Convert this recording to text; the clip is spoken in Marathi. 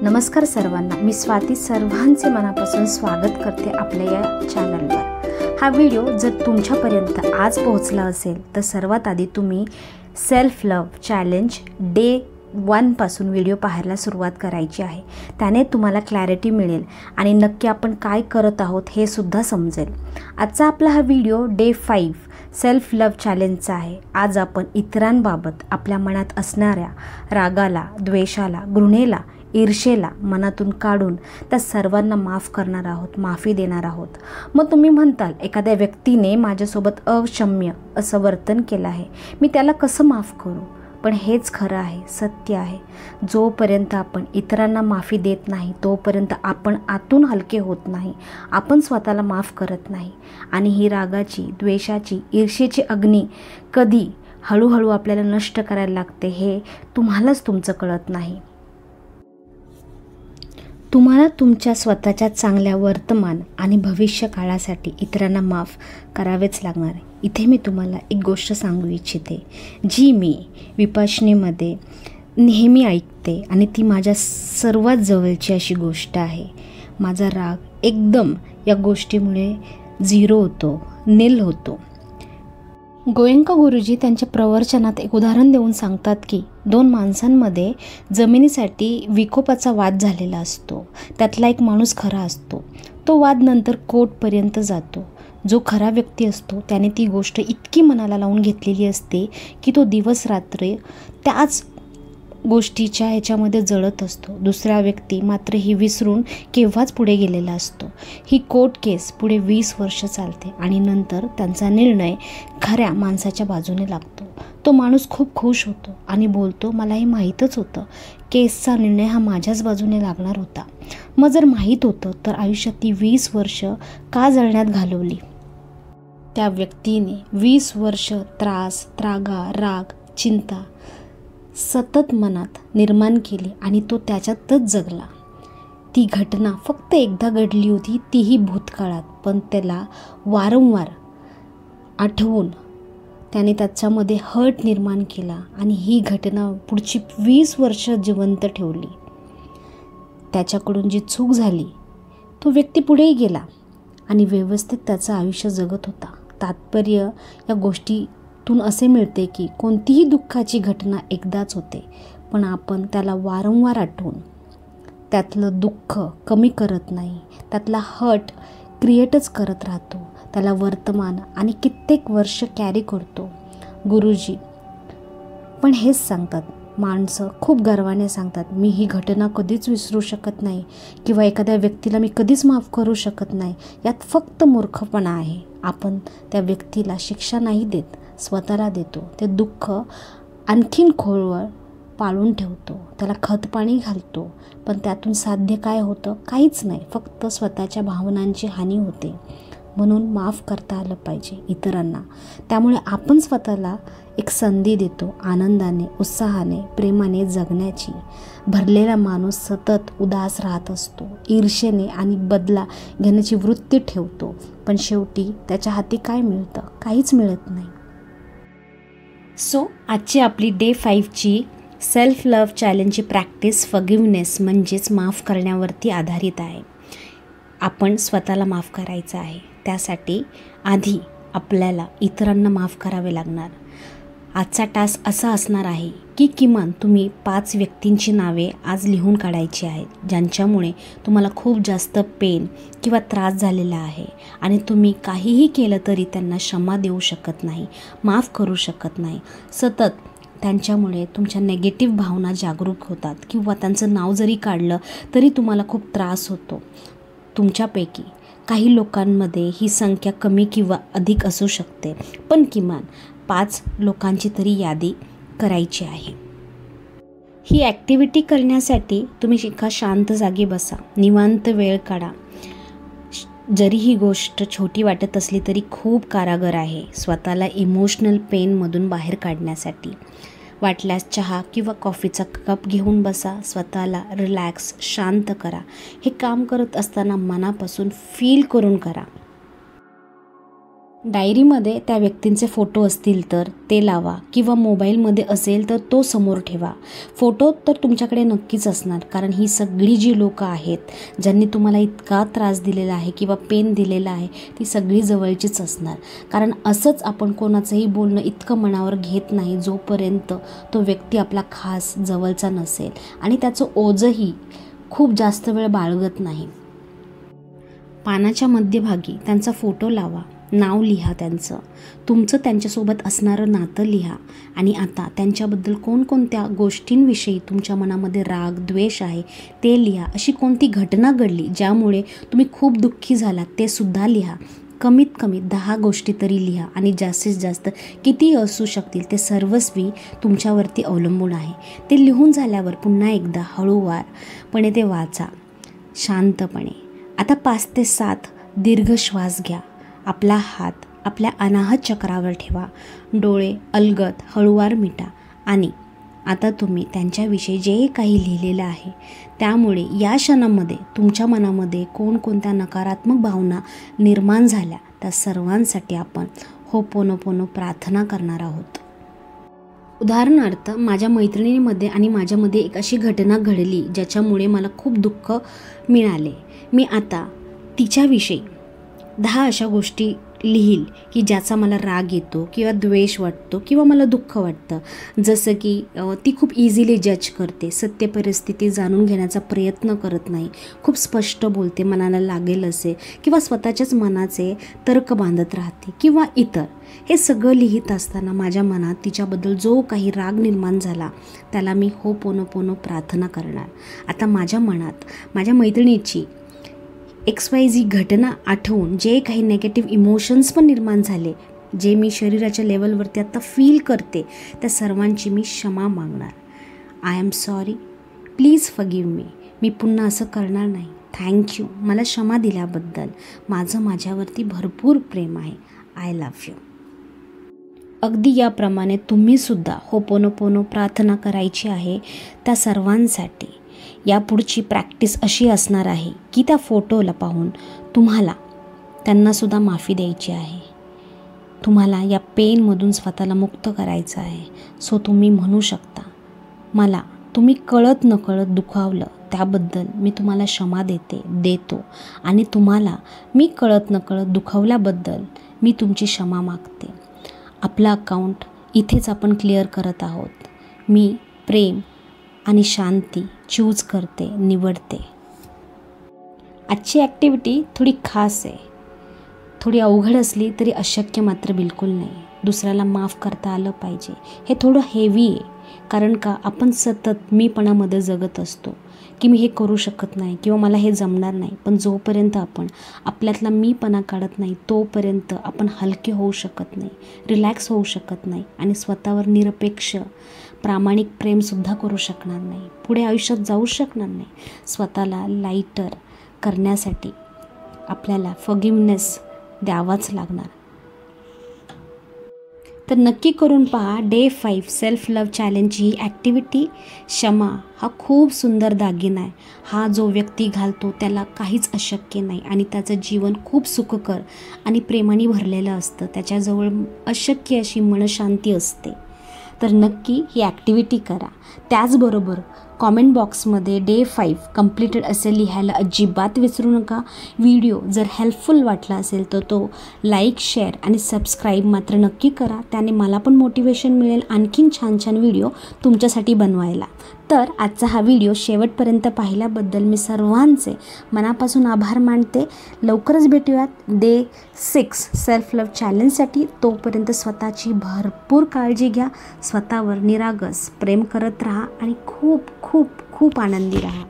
नमस्कार सर्वांना, मी स्वाती सर्वांचे मनापासून स्वागत करते आपल्या या चॅनलवर। हा व्हिडिओ जर तुमच्यापर्यंत आज पोहोचला असेल तर सर्वात आधी तुम्ही सेल्फ लव्ह चॅलेंज डे 1 पासून व्हिडिओ पाहायला सुरुवात करायची आहे। त्याने तुम्हाला क्लॅरिटी मिळेल आणि नक्की आपण काय करत आहोत हे सुद्धा समजेल। आजचा आपला हा व्हिडिओ डे 5 सेल्फ लव्ह चॅलेंजचा आहे। आज आपण इतरांबाबत आपल्या मनात असणाऱ्या रागाला, द्वेषाला, घृणेला, ईर्षेला मनातून काढून त्या सर्वांना माफ करणार आहोत, माफी देणार आहोत। मग तुम्ही म्हणताल, एखाद्या व्यक्तीने माझ्यासोबत अक्षम्य असं वर्तन केलं आहे, मी त्याला कसं माफ करू? पण हेच खरं आहे, सत्य आहे। जोपर्यंत आपण इतरांना माफी देत नाही तोपर्यंत आपण आतून हलके होत नाही, आपण स्वतःला माफ करत नाही। आणि ही रागाची, द्वेषाची, ईर्षेची अग्नी कधी हळूहळू आपल्याला नष्ट करायला लागते हे तुम्हालाच तुमचं कळत नाही। तुम्हाला तुमच्या स्वतःच्या चांगल्या वर्तमान आणि भविष्य काळासाठी इतरांना माफ करावेच लागणार आहे। इथे मी तुम्हाला एक गोष्ट सांगू इच्छिते, जी मी विपश्यनेमध्ये नेहमी ऐकते आणि ती माझ्या सर्वात जवळची अशी गोष्ट आहे। माझा राग एकदम या गोष्टीमुळे 0 होतो, नील होतो। गोयंका गुरुजी त्यांच्या प्रवचनात एक उदाहरण देऊन सांगतात की 2 माणसांमध्ये जमिनीसाठी विकोपाचा वाद झालेला असतो। त्यातला एक माणूस खरा असतो। तो वाद नंतर कोर्टपर्यंत जातो। जो खरा व्यक्ती असतो त्याने ती गोष्ट इतकी मनाला लावून घेतलेली असते की तो दिवस रात्र त्याच गोष्टीच्या ह्याच्यामध्ये जळत असतो। दुसरा व्यक्ती मात्र ही विसरून केव्हाच पुढे गेलेला असतो। ही कोर्ट केस पुढे 20 वर्ष चालते आणि नंतर त्यांचा निर्णय खऱ्या माणसाच्या बाजूने लागतो। तो माणूस खूप खुश होतो आणि बोलतो, मला हे माहीतच होतं, केसचा निर्णय हा माझ्याच बाजूने लागणार होता। मग जर माहीत होतं तर आयुष्यात ती 20 वर्ष का जळण्यात घालवली? त्या व्यक्तीने 20 वर्ष त्रास, त्रागा, राग, चिंता सतत मनात निर्माण केली आणि तो त्याच्यातच जगला। ती घटना फक्त एकदा घडली होती, तीही भूतकाळात, पण त्याला वारंवार आठवून त्याने त्याच्यामध्ये हर्ट निर्माण केला आणि ही घटना पुढची 20 वर्ष जिवंत ठेवली। त्याच्याकडून जी चूक झाली, तो व्यक्ती पुढेही गेला आणि व्यवस्थित त्याचं आयुष्य जगत होता। तात्पर्य या गोष्टीतून असे मिळते की कोणतीही दुःखाची घटना एकदाच होते, पण आपण त्याला वारंवार आठवून त्यातलं दुःख कमी करत नाही, त्यातला हर्ट क्रिएटच करत राहतो, त्याला वर्तमान आणि कित्येक वर्ष कॅरी करतो। गुरुजी पण हेच सांगतात, माणसं खूप गर्वाने सांगतात, मी ही घटना कधीच विसरू शकत नाही किंवा एखाद्या व्यक्तीला मी कधीच माफ करू शकत नाही। यात फक्त मूर्खपणा आहे। आपण त्या व्यक्तीला शिक्षा नाही देत, स्वतःला देतो। ते दुःख आणखीन खोलवर पाळून ठेवतो, त्याला खतपाणी घालतो, पण त्यातून साध्य काय होतं? काहीच नाही, फक्त स्वतःच्या भावनांची हानी होते। म्हणून माफ करता आलं पाहिजे इतरांना। त्यामुळे आपण स्वतःला एक संधी देतो आनंदाने, उत्साहाने, प्रेमाने जगण्याची। भरलेला माणूस सतत उदास राहत असतो, ईर्षेने आणि बदला घेण्याची वृत्ती ठेवतो, पण शेवटी त्याच्या हाती काय मिळतं? काहीच मिळत नाही। सो आजची आपली डे 5ची सेल्फ लव्ह चॅलेंजची प्रॅक्टिस फॉरगिव्हनेस म्हणजेच माफ करण्यावरती आधारित आहे। आपण स्वतःला माफ करायचं आहे, त्यासाठी आधी आपल्याला इतरांना माफ करावे लागणार। आजचा टास्क असा असणार आहे की किमान तुम्ही 5 व्यक्तींची नावे आज लिहून काढायची आहेत, ज्यांच्यामुळे तुम्हाला खूप जास्त पेन किंवा त्रास झालेला आहे आणि तुम्ही काहीही केलं तरी त्यांना क्षमा देऊ शकत नाही, माफ करू शकत नाही। सतत त्यांच्यामुळे तुमच्या नेगेटिव्ह भावना जागरूक होतात किंवा त्यांचं नाव जरी काढलं तरी तुम्हाला खूप त्रास होतो। तुमच्यापैकी काही लोकांमध्ये ही संख्या कमी किंवा अधिक असू शकते, पण किमान 5 लोकांची तरी यादी करायची आहे। ही ॲक्टिव्हिटी करण्यासाठी तुम्ही एका शांत जागी बसा, निवांत वेळ काढा। जरी ही गोष्ट छोटी वाटत असली तरी खूप कारागर आहे स्वतःला इमोशनल पेनमधून बाहेर काढण्यासाठी। वाटल्यास चहा किंवा कॉफीचा कप घेऊन बसा, स्वतःला रिलॅक्स, शांत करा। हे काम करत असताना मनापासून फील करून करा। डायरीमध्ये त्या व्यक्तींचे फोटो असतील तर ते लावा किंवा मोबाईलमध्ये असेल तर तो समोर ठेवा. फोटो तर तुमच्याकडे नक्कीच असणार, कारण ही सगळी जी लोकं आहेत ज्यांनी तुम्हाला इतका त्रास दिलेला आहे किंवा पेन दिलेला आहे ती सगळी जवळचीच असणार. कारण असंच आपण कोणाचंही बोलणं इतकं मनावर घेत नाही जोपर्यंत तो व्यक्ती आपला खास जवळचा नसेल आणि त्याचं ओझंही खूप जास्त वेळ बाळगत नाही. पानाच्या मध्यभागी त्यांचा फोटो लावा, नाव लिहा त्यांचं, तुमचं त्यांच्यासोबत असणारं नातं लिहा आणि आता त्यांच्याबद्दल कोणकोणत्या गोष्टींविषयी तुमच्या मनामध्ये राग द्वेष आहे ते लिहा. अशी कोणती घटना घडली ज्यामुळे तुम्ही खूप दुःखी झालात ते सुद्धा लिहा. कमीत कमी 10 गोष्टी तरी लिहा आणि जास्तीत जास्त किती असू शकतील ते सर्वस्वी तुमच्यावरती अवलंबून आहे. ते लिहून झाल्यावर पुन्हा एकदा हळूवारपणे ते वाचा, शांतपणे. आता 5 ते 7 दीर्घ श्वास घ्या. आपला हात आपल्या अनाहत चक्रावर ठेवा, डोळे अलगद हळूवार मिटा आणि आता तुम्ही त्यांच्याविषयी जे काही लिहिलेलं आहे त्यामुळे या क्षणामध्ये तुमच्या मनामध्ये कोणकोणत्या नकारात्मक भावना निर्माण झाल्या त्या सर्वांसाठी आपण होपोनोपोनो प्रार्थना करणार आहोत. उदाहरणार्थ माझ्या मैत्रिणीमध्ये आणि माझ्यामध्ये एक अशी घटना घडली ज्याच्यामुळे मला खूप दुःख मिळाले. मी आता तिच्याविषयी 10 अशा गोष्टी लिहील की ज्याचा मला राग येतो किंवा द्वेष वाटतो किंवा मला दुःख वाटतं. जसं की ती खूप इझिली जज करते, सत्य परिस्थिती जाणून घेण्याचा प्रयत्न करत नाही, खूप स्पष्ट बोलते मनाला लागेल असे किंवा स्वतःच्याच मनाचे तर्क बांधत राहते किंवा इतर. हे सगळं लिहित असताना माझ्या मनात तिच्याबद्दल जो काही राग निर्माण झाला त्याला मी होपोनोपोनो प्रार्थना करणार. आता माझ्या मनात माझ्या मैत्रिणीची XYZ घटना आठवून जे काही नेगेटिव्ह इमोशन्स पण निर्माण झाले, जे मी शरीराच्या लेवलवरती आता फील करते त्या सर्वांची मी क्षमा मागणार. I am sorry, please forgive me. मी पुन्हा असं करणार नाही. थँक्यू मला क्षमा दिल्याबद्दल. माझं माझ्यावरती भरपूर प्रेम आहे. I love you. अगदी याप्रमाणे तुम्हीसुद्धा होपोनोपोनो प्रार्थना करायची आहे त्या सर्वांसाठी. यापुढची प्रॅक्टिस अशी असणार आहे की त्या फोटोला पाहून तुम्हाला त्यांनासुद्धा माफी द्यायची आहे. तुम्हाला या पेनमधून स्वतःला मुक्त करायचं आहे. सो तुम्ही म्हणू शकता, मला तुम्ही कळत नकळत दुखावलं त्याबद्दल मी तुम्हाला क्षमा देतो आणि तुम्हाला मी कळत नकळत दुखावल्याबद्दल मी तुमची क्षमा मागते. आपलं अकाउंट इथेच आपण क्लिअर करत आहोत. मी प्रेम आणि शांती चूज करते, निवडते. आजची ॲक्टिव्हिटी थोडी खास आहे, थोडी अवघड असली तरी अशक्य मात्र बिलकुल नाही. दुसऱ्याला माफ करता आलं पाहिजे. हे थोडं हेवी आहे, कारण का आपण सतत मीपणामध्ये जगत असतो की मी हे करू शकत नाही किंवा मला हे जमणार नाही. पण जोपर्यंत आपण आपल्यातला मीपणा काढत नाही तोपर्यंत आपण हलके होऊ शकत नाही, रिलॅक्स होऊ शकत नाही आणि स्वतःवर निरपेक्ष प्रामाणिक प्रेमसुद्धा करू शकणार नाही, पुढे आयुष्यात जाऊ शकणार नाही. स्वतःला लाईटर करण्यासाठी आपल्याला फॉरगिवनेस द्यावाच लागणार. तर नक्की करून पहा डे 5 सेल्फ लव्ह चॅलेंजची ही ॲक्टिव्हिटी. क्षमा हा खूप सुंदर दागिना आहे. हा जो व्यक्ती घालतो त्याला काहीच अशक्य नाही आणि त्याचं जीवन खूप सुखकर आणि प्रेमाने भरलेलं असतं. त्याच्याजवळ अशक्य अशी मनशांती असते. तर नक्की ही ॲक्टिव्हिटी करा. त्याचबरोबर कॉमेंट बॉक्समध्ये डे 5 कंप्लीटेड असे लिहायला अजिबात विसरू नका. व्हिडिओ जर हेल्पफुल वाटला असेल तर तो लाईक, शेअर आणि सबस्क्राईब मात्र नक्की करा. त्याने मला पण मोटिवेशन मिळेल आणखीन छान छान व्हिडिओ तुमच्यासाठी बनवायला. तर आजचा हा व्हिडिओ शेवटपर्यंत पाहिल्याबद्दल मी सर्वांचे मनापासून आभार मानते. लवकरच भेटूयात डे 6 सेल्फ लव्ह चॅलेंजसाठी. तोपर्यंत स्वतःची भरपूर काळजी घ्या, स्वतःवर निरागस प्रेम करत राहा आणि खूप खूप खूप आनंदी राहा.